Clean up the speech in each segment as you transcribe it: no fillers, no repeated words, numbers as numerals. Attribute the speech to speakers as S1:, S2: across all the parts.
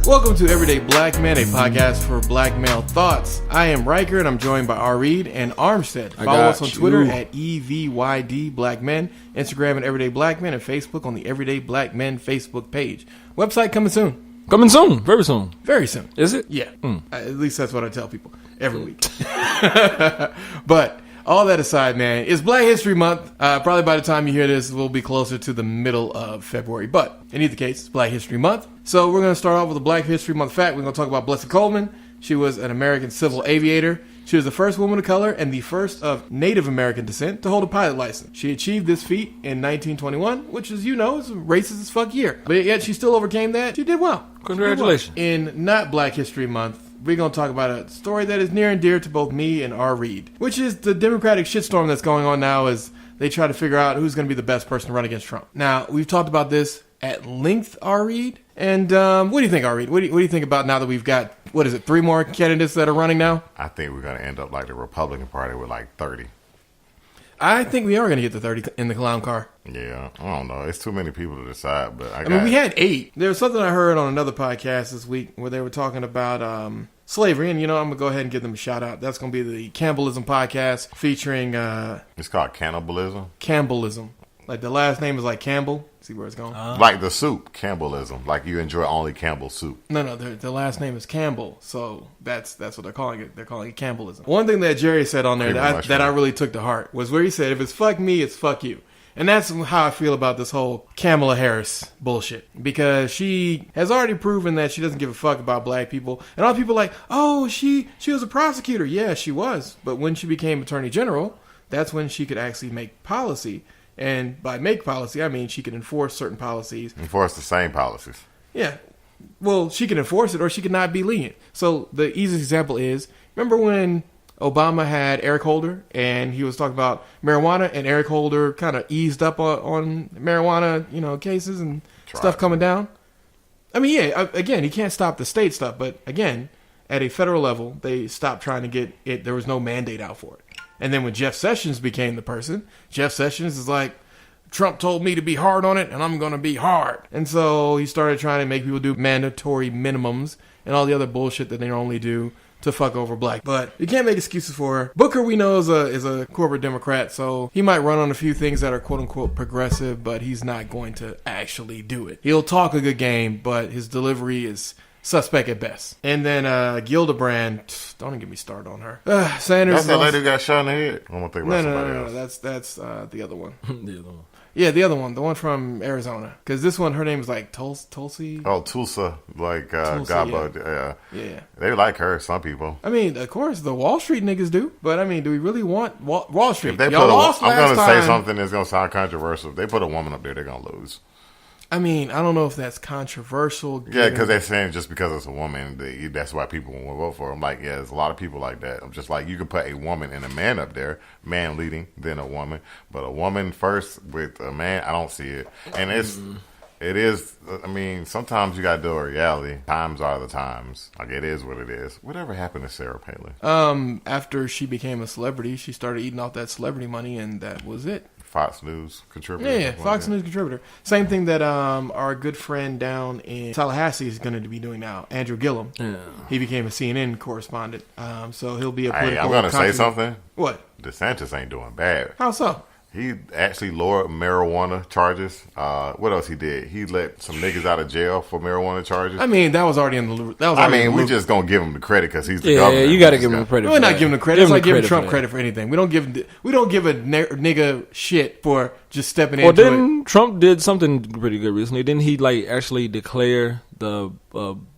S1: Welcome to Everyday Black Men, a podcast for black male thoughts. I am Riker, and I'm joined by R. Reed and Armstead. Follow us on Twitter at EVYD Black Men, Instagram at Everyday Black Men, and Facebook on the Everyday Black Men Facebook page. Website coming soon.
S2: Coming soon. Very soon.
S1: Very soon.
S2: Is it?
S1: Yeah. At least that's what I tell people every week. But all that aside, man, it's Black History Month. Probably by the time you hear this, we'll be closer to the middle of February. But in either case, it's Black History Month. So we're going to start off with a Black History Month fact. We're going to talk about Blessed Coleman. She was an American civil aviator. She was the first woman of color and the first of Native American descent to hold a pilot license. She achieved this feat in 1921, which, as you know, is a racist as fuck year. But yet she still overcame that. She did well.
S2: Congratulations.
S1: In not Black History Month, we're going to talk about a story that is near and dear to both me and R. Reed, which is the Democratic shitstorm that's going on now as they try to figure out who's going to be the best person to run against Trump. Now, we've talked about this at length, R. Reed. And what do you think, R. Reed? What do you think about now that we've got, 3 more candidates that are running now?
S3: I think we're going to end up like the Republican Party with like 30.
S1: I think we are going to get the 30 in the clown car.
S3: Yeah, I don't know. It's too many people to decide. But
S1: I mean, we had 8. There was something I heard on another podcast this week where they were talking about slavery. And, I'm going to go ahead and give them a shout out. That's going to be the Campbellism podcast featuring...
S3: it's called Cannibalism?
S1: Campbellism. Like the last name is like Campbell. See where it's going?
S3: Like the soup, Campbellism. Like you enjoy only Campbell soup.
S1: No, the last name is Campbell. So that's what they're calling it. They're calling it Campbellism. One thing that Jerry said on there that I really took to heart was where he said, if it's fuck me, it's fuck you. And that's how I feel about this whole Kamala Harris bullshit. Because she has already proven that she doesn't give a fuck about black people. And all people are like, oh, she was a prosecutor. Yeah, she was. But when she became Attorney General, that's when she could actually make policy. And by make policy, I mean she can enforce certain policies.
S3: Enforce the same policies.
S1: Yeah. Well, she can enforce it or she can not be lenient. So the easiest example is, remember when Obama had Eric Holder and he was talking about marijuana and Eric Holder kind of eased up on marijuana, cases and stuff coming down? I mean, yeah, again, he can't stop the state stuff. But again, at a federal level, they stopped trying to get it. There was no mandate out for it. And then when Jeff Sessions became the person, Jeff Sessions is like, Trump told me to be hard on it, and I'm going to be hard. And so he started trying to make people do mandatory minimums and all the other bullshit that they normally do to fuck over black. But you can't make excuses for her. Booker, we know, is a corporate Democrat, so he might run on a few things that are quote-unquote progressive, but he's not going to actually do it. He'll talk a good game, but his delivery is... suspect at best. And then Gillibrand, don't even get me started on her. Sanders.
S3: That's that lady who got shot in the head. I'm gonna think about somebody else.
S1: That's the other one.
S2: The other one.
S1: Yeah, the other one, the one from Arizona. Because this one, her name is like Tulsi.
S3: Oh, Tulsa, like Gabo.
S1: Yeah.
S3: They like her. Some people.
S1: I mean, of course, the Wall Street niggas do. But I mean, do we really want Wall Street?
S3: If they
S1: Y'all lost last time.
S3: I'm gonna say something that's gonna sound controversial. If they put a woman up there, they're gonna lose.
S1: I mean, I don't know if that's controversial.
S3: Yeah, because they're saying just because it's a woman, that's why people won't vote for her. I'm like, yeah, there's a lot of people like that. I'm just like, you can put a woman and a man up there, man leading, then a woman. But a woman first with a man, I don't see it. And it is, I mean, sometimes you got to do a reality. Times are the times. Like, it is what it is. Whatever happened to Sarah Palin?
S1: After she became a celebrity, she started eating off that celebrity money, and that was it.
S3: Fox News contributor.
S1: Yeah, Fox News contributor. Same thing that our good friend down in Tallahassee is going to be doing now, Andrew Gillum. Yeah. He became a CNN correspondent, so he'll be a political...
S3: I'm going to say something.
S1: What?
S3: DeSantis ain't doing bad.
S1: How so?
S3: He actually lowered marijuana charges. What else he did? He let some niggas out of jail for marijuana charges.
S1: I mean, that was already in the...
S3: we just going to give him the credit because he's the governor.
S2: Yeah, you got to give him the credit.
S1: We're not giving him credit. It's like giving Trump credit for anything. We don't give a nigga shit for just stepping into it.
S2: Well, then Trump did something pretty good recently. Didn't he actually declare the...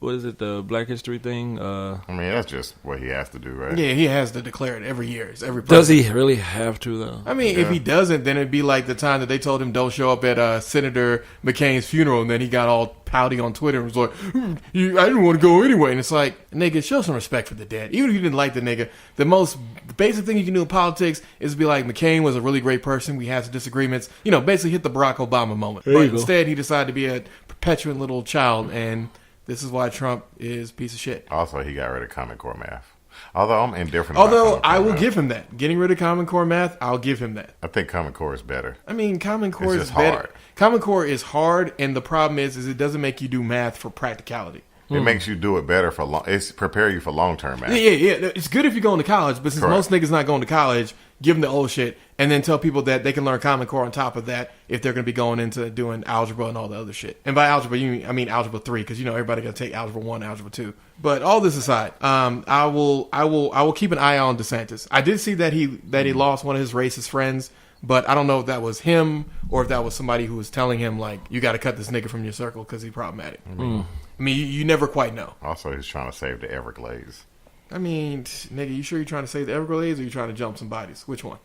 S2: what is it, the Black History thing?
S3: I mean, that's just what he has to do, right?
S1: Yeah, he has to declare it every year.
S2: Does he really have to, though?
S1: I mean, if he doesn't, then it'd be like the time that they told him don't show up at Senator McCain's funeral, and then he got all pouty on Twitter and was like, I didn't want to go anyway. And it's like, nigga, show some respect for the dead. Even if you didn't like the nigga, the most basic thing you can do in politics is be like, McCain was a really great person. We had some disagreements. Basically hit the Barack Obama moment. But instead, he decided to be a perpetuant little child, and... this is why Trump is a piece of shit.
S3: Also, he got rid of Common Core math. Although I'm indifferent.
S1: Although I will give him that. Getting rid of Common Core math, I'll give him that.
S3: I think Common Core is better.
S1: I mean, Common Core is better.
S3: Hard.
S1: Common Core is hard, and the problem is it doesn't make you do math for practicality.
S3: It makes you do it better for long. It's prepare you for long term.
S1: Yeah. It's good if you're going to college, but since most niggas not going to college, give them the old shit, and then tell people that they can learn Common Core on top of that if they're going to be going into doing algebra and all the other shit. And by algebra, I mean algebra 3, because everybody got to take algebra 1, algebra 2. But all this aside, I will keep an eye on DeSantis. I did see that he lost one of his racist friends, but I don't know if that was him or if that was somebody who was telling him like, you got to cut this nigga from your circle because he's problematic. I mean, you never quite know.
S3: Also, he's trying to save the Everglades.
S1: I mean, nigga, you sure you're trying to save the Everglades or you trying to jump some bodies? Which one?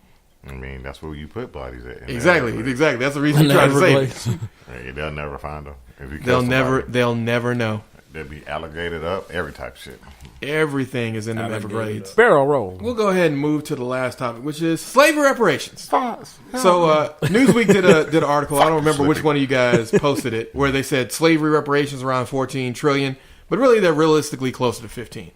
S3: I mean, that's where you put bodies at.
S1: Exactly. That's the reason you're trying to save it.
S3: Hey, they'll never find them.
S1: They'll never know.
S3: They'll be alligated up, every type of shit.
S1: Everything is in the Everglades.
S2: Barrel roll.
S1: We'll go ahead and move to the last topic, which is slavery reparations. So Newsweek did an article. I don't remember which one of you guys posted it, where they said slavery reparations around 14 trillion, but really they're realistically closer to 15.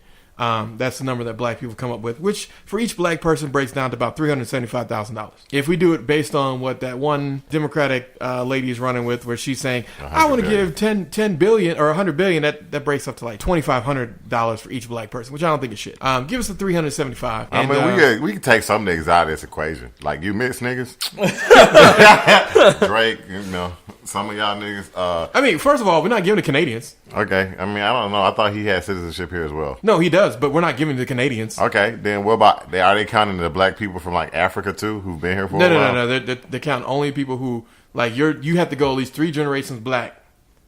S1: That's the number that black people come up with, which for each black person breaks down to about $375,000. If we do it based on what that one Democratic lady is running with, where she's saying, I want to give 10 billion or 100 billion, that breaks up to like $2,500 for each black person, which I don't think is shit. Give us the 375.
S3: I mean, we can take some niggas out of this equation. Like, you mixed niggas. Drake, some of y'all niggas.
S1: I mean, first of all, we're not giving the Canadians.
S3: Okay. I mean, I don't know. I thought he had citizenship here as well.
S1: No, he does, but we're not giving the Canadians.
S3: Okay, then what about, are they counting the black people from like Africa too, who've been here for a while?
S1: No. They count only people who, like, you have to go at least 3 generations black.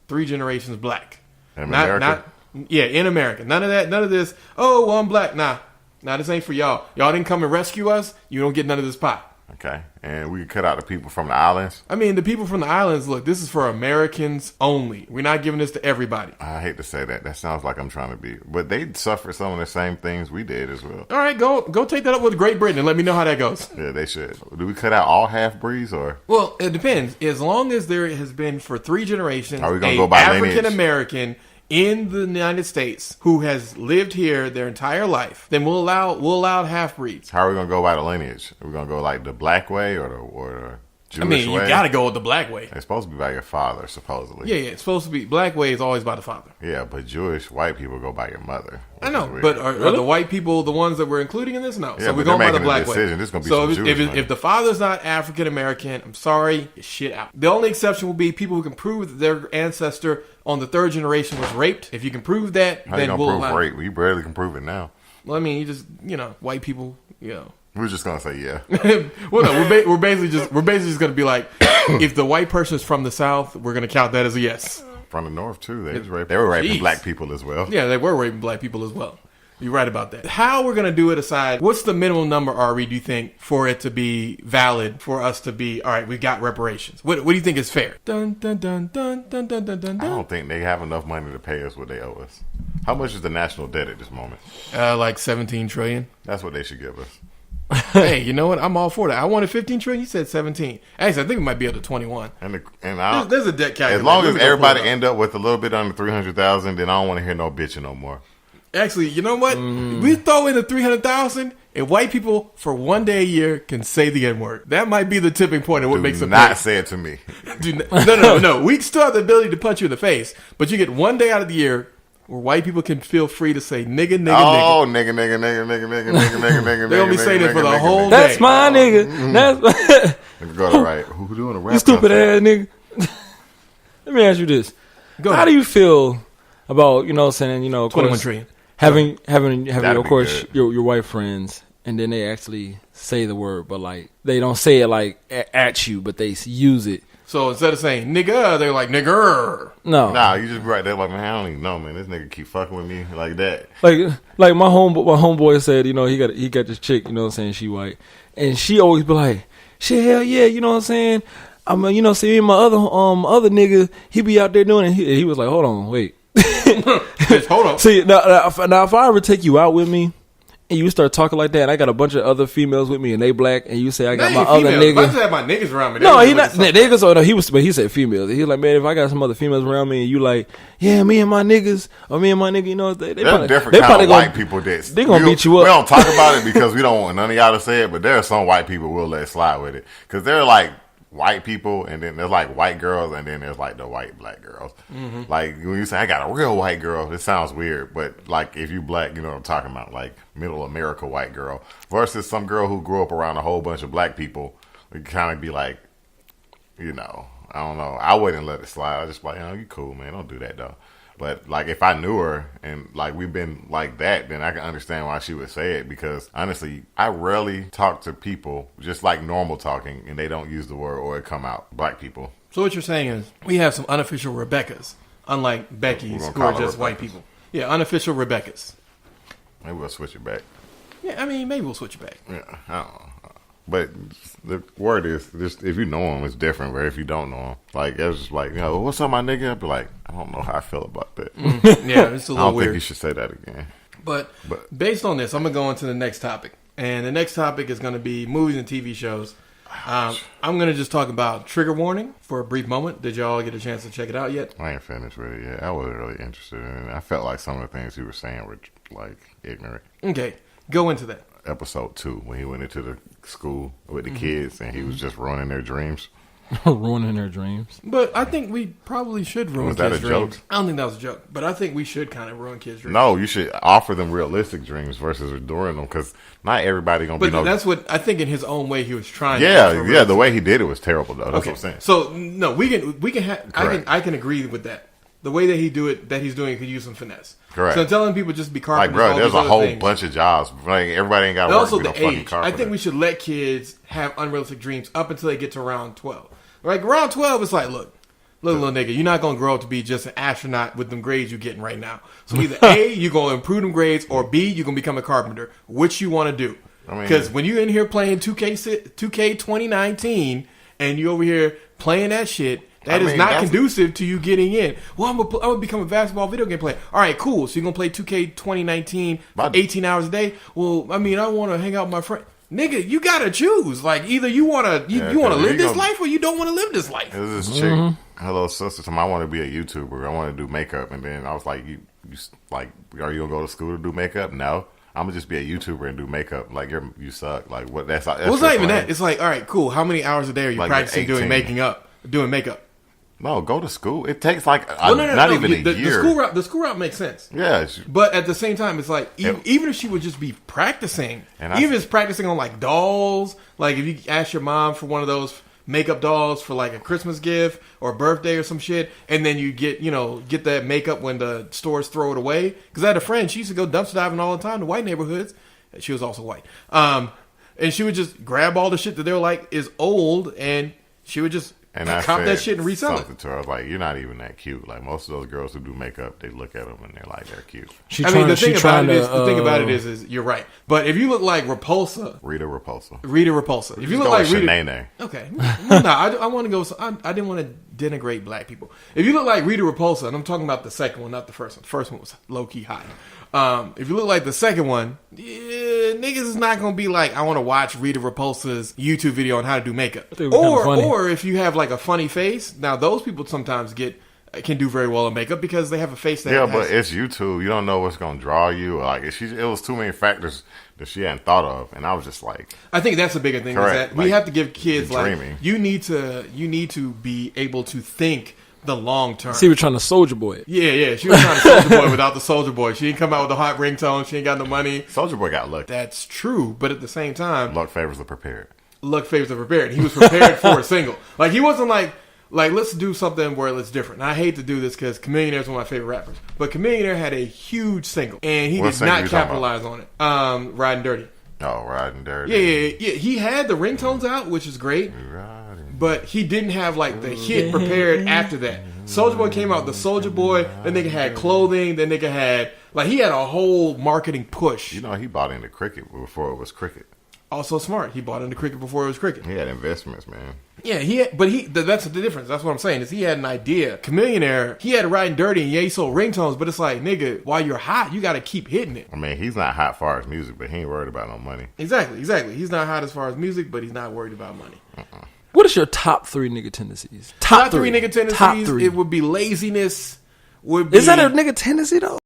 S1: 3 generations black.
S3: In America?
S1: In America. None of that, none of this, oh, well, I'm black. Nah, this ain't for y'all. Y'all didn't come and rescue us. You don't get none of this pie.
S3: Okay, and we can cut out the people from the islands.
S1: I mean, the people from the islands, look, this is for Americans only. We're not giving this to everybody.
S3: I hate to say that. That sounds like I'm trying to be. But they suffered some of the same things we did as well.
S1: All right, go take that up with Great Britain and let me know how that goes.
S3: Yeah, they should. Do we cut out all half-breeds or?
S1: Well, it depends. As long as there has been for 3 generations
S3: Are we gonna go by
S1: African-American in the United States who has lived here their entire life, then we'll allow half-breeds.
S3: How are we going to go by the lineage? Are we going to go like the black way or the Jewish way?
S1: You got to go with the black way.
S3: It's supposed to be by your father, supposedly.
S1: Yeah, it's supposed to be. Black way is always by the father.
S3: Yeah, but white people go by your mother.
S1: I know, but are the white people the ones that we're including in this? No.
S3: Yeah,
S1: so we're going by the black way.
S3: This is going to be some Jewish money.
S1: If the father's not African-American, I'm sorry, get shit out. The only exception will be people who can prove that their ancestor on the 3rd generation was raped. If you can prove that,
S3: how
S1: then
S3: you
S1: we'll
S3: gonna prove rape? We barely can prove it now.
S1: Well, I mean, you just, white people,
S3: We're just gonna say yeah.
S1: Well, no, we're basically just gonna be like, if the white person is from the South, we're gonna count that as a yes.
S3: From the North too, they were raping black people as well.
S1: Yeah, they were raping black people as well. You're right about that. How we're gonna do it aside, what's the minimum number, Ari, do you think, for it to be valid, for us to be, all right, we got reparations? What do you think is fair? Dun dun dun dun dun dun dun dun.
S3: I don't think they have enough money to pay us what they owe us. How much is the national debt at this moment?
S1: Like 17 trillion.
S3: That's what they should give us.
S1: Hey, you know what? I'm all for that. I wanted 15 trillion. You said 17. Actually, I think it might be up to 21. There's a debt calculator.
S3: As long as everybody end up with a little bit under 300,000, then I don't want to hear no bitching no more.
S1: Actually, you know what? We throw in the 300,000, and white people for one day a year can say the N word. That might be the tipping point of what makes it.
S3: Not say it to me.
S1: No. We still have the ability to punch you in the face, but you get one day out of the year where white people can feel free to say nigga, nigga,
S3: oh,
S1: nigga.
S3: nigga.
S1: They're gonna be saying it for the whole day.
S2: That's my nigga. That's
S3: go to right. Who doing a rap?
S2: You stupid ass nigga. Let me ask you this: how do you feel about
S1: 21 trillion?
S2: Having of course your white friends, and then they actually say the word, but like they don't say it like at you, but they use it.
S1: So instead of saying nigga, they're like nigger.
S2: No,
S3: nah, you just be right there like, man, I don't even know, man. This nigga keep fucking with me like that.
S2: Like my homeboy said, he got this chick, she white, and she always be like, shit, hell yeah, see my other nigga, he be out there doing it. He was like, hold on, wait.
S1: Just hold on.
S2: See, now if I ever take you out with me and you start talking like that, and I got a bunch of other females with me and they black, and you say I got my other nigga.
S1: I just have my niggas around me.
S2: No, he not niggas. Oh no, he said females. He was like, man, if I got some other females around me, and you like, yeah, me and my niggas, or me and my nigga, they probably,
S3: different kind of white people that
S2: they gonna beat you up.
S3: We don't talk about it because we don't want none of y'all to say it, but there are some white people will let slide with it because they're like white people, and then there's like white girls, and then there's like the white black girls. Mm-hmm. Like when you say I got a real white girl, it sounds weird, but like if you black, you know what I'm talking about, like middle America white girl versus some girl who grew up around a whole bunch of black people. It kind of be like, you know, I don't know. I wouldn't let it slide. I just like, you cool, man. Don't do that though. But like if I knew her and like we've been like that, then I can understand why she would say it, because honestly, I rarely talk to people just like normal talking and they don't use the word or it come out, black people.
S1: So what you're saying is we have some unofficial Rebeccas, unlike Becky's, who are just white people. Yeah, unofficial Rebeccas.
S3: Maybe we'll switch it back.
S1: Yeah, I mean, maybe we'll switch it back.
S3: Yeah, I don't know. But the word is, just if you know him, it's different. But if you don't know him, like it's just like, what's up, my nigga? I'd be like, I don't know how I feel about that.
S1: Yeah, it's a little weird.
S3: I don't think you should say that again.
S1: But based on this, I'm gonna go into the next topic, and the next topic is gonna be movies and TV shows. I'm gonna just talk about Trigger Warning for a brief moment. Did y'all get a chance to check it out yet?
S3: I ain't finished with it yet. I wasn't really interested in it. I felt like some of the things he was saying were like ignorant.
S1: Okay, go into that.
S3: Episode 2 when he went into the school with the kids and he was just ruining their dreams.
S2: Ruining their dreams.
S1: But I think we probably should ruin kids' dreams. Was that a joke? I don't think that was a joke, but I think we should kind of ruin kids' dreams.
S3: No, you should offer them realistic dreams versus doing them, because not everybody gonna be.
S1: But that's what I think. In his own way, he was trying.
S3: Yeah. The way he did it was terrible, though. That's what I'm saying.
S1: So no, we can. I can agree with that. The way that he's doing, could use some finesse.
S3: Correct.
S1: So telling people just be carpenters.
S3: Like, bro, there's a whole bunch of jobs. Like, everybody ain't got to work to be no fucking carpenter.
S1: I think we should let kids have unrealistic dreams up until they get to around 12. Like, around 12, it's like, look, little nigga, you're not going to grow up to be just an astronaut with them grades you're getting right now. So either A, you're going to improve them grades, or B, you're going to become a carpenter. Which you want to do? Because when you're in here playing 2K 2019, and you over here playing that shit, that is not conducive to you getting in. Well, I'm gonna become a basketball video game player. All right, cool. So you're going to play 2K 2019 for 18 hours a day? Well, I mean, I want to hang out with my friend. Nigga, you got to choose. Like, either you want to live this life or you don't want to live this life.
S3: There's this chick, hello, sister, I want to be a YouTuber. I want to do makeup. And then I was like, you like, are you going to go to school to do makeup? No. I'm going to just be a YouTuber and do makeup. Like, you suck. Like, what? That's well,
S1: it's not even that. It's like, all right, cool. How many hours a day are you practicing doing makeup?
S3: No, go to school. It takes like not even a year.
S1: The school route makes sense.
S3: Yeah.
S1: But at the same time, it's like, even if she would just be practicing, even if it's practicing on like dolls, like if you ask your mom for one of those makeup dolls for like a Christmas gift or a birthday or some shit, and then you get that makeup when the stores throw it away. Because I had a friend, she used to go dumpster diving all the time to white neighborhoods. She was also white. And she would just grab all the shit that they're like is old, and she would just cop that shit and resell it.
S3: To her, I was like, you're not even that cute. Like, most of those girls who do makeup, they look at them and they're like, they're cute.
S1: The thing about it is you're right. But if you look like
S3: Rita Repulsa.
S1: If you look like Rita,
S3: Shanae.
S1: Okay. Well, no, I want to go. I didn't want to denigrate black people. If you look like Rita Repulsa, and I'm talking about the second one, not the first one. The first one was low key hot. If you look like the second one, niggas is not gonna be like, I want to watch Rita Repulsa's YouTube video on how to do makeup. Or if you have like a funny face, now those people sometimes can do very well in makeup because they have a face that
S3: but it's YouTube. You don't know what's gonna draw you. Like it was too many factors that she hadn't thought of, and I was just like,
S1: I think that's the bigger thing. Correct. Is that we have to give kids like you need to be able to think the long term.
S2: See, we're trying to Soldier Boy it.
S1: Yeah. She was trying to Soldier Boy without the Soldier Boy. She didn't come out with a hot ringtone. She ain't got no money.
S3: Soldier Boy got lucky.
S1: That's true, but at the same time,
S3: luck favors the prepared.
S1: He was prepared for a single. Like, he wasn't like let's do something where it's different. And I hate to do this because Chamillionaire is one of my favorite rappers, but Chamillionaire had a huge single and he did not capitalize on it. Riding Dirty.
S3: Oh, Riding Dirty.
S1: Yeah. He had the ringtones out, which is great. But he didn't have like the hit prepared after that. Soldier Boy came out, the Soldier Boy, then nigga had clothing, then nigga had he had a whole marketing push.
S3: He bought into cricket before it was cricket.
S1: Also smart. He bought into cricket before it was cricket.
S3: He had investments, man.
S1: Yeah, that's the difference. That's what I'm saying, is he had an idea. Chamillionaire, he had Riding Dirty and he sold ringtones, but it's like, nigga, while you're hot, you gotta keep hitting it.
S3: I mean, he's not hot as far as music, but he ain't worried about no money.
S1: Exactly. He's not hot as far as music, but he's not worried about money.
S2: What is your top 3 nigga tendencies?
S1: Top three nigga tendencies. Top 3. It would be laziness.
S2: Is that a nigga tendency though?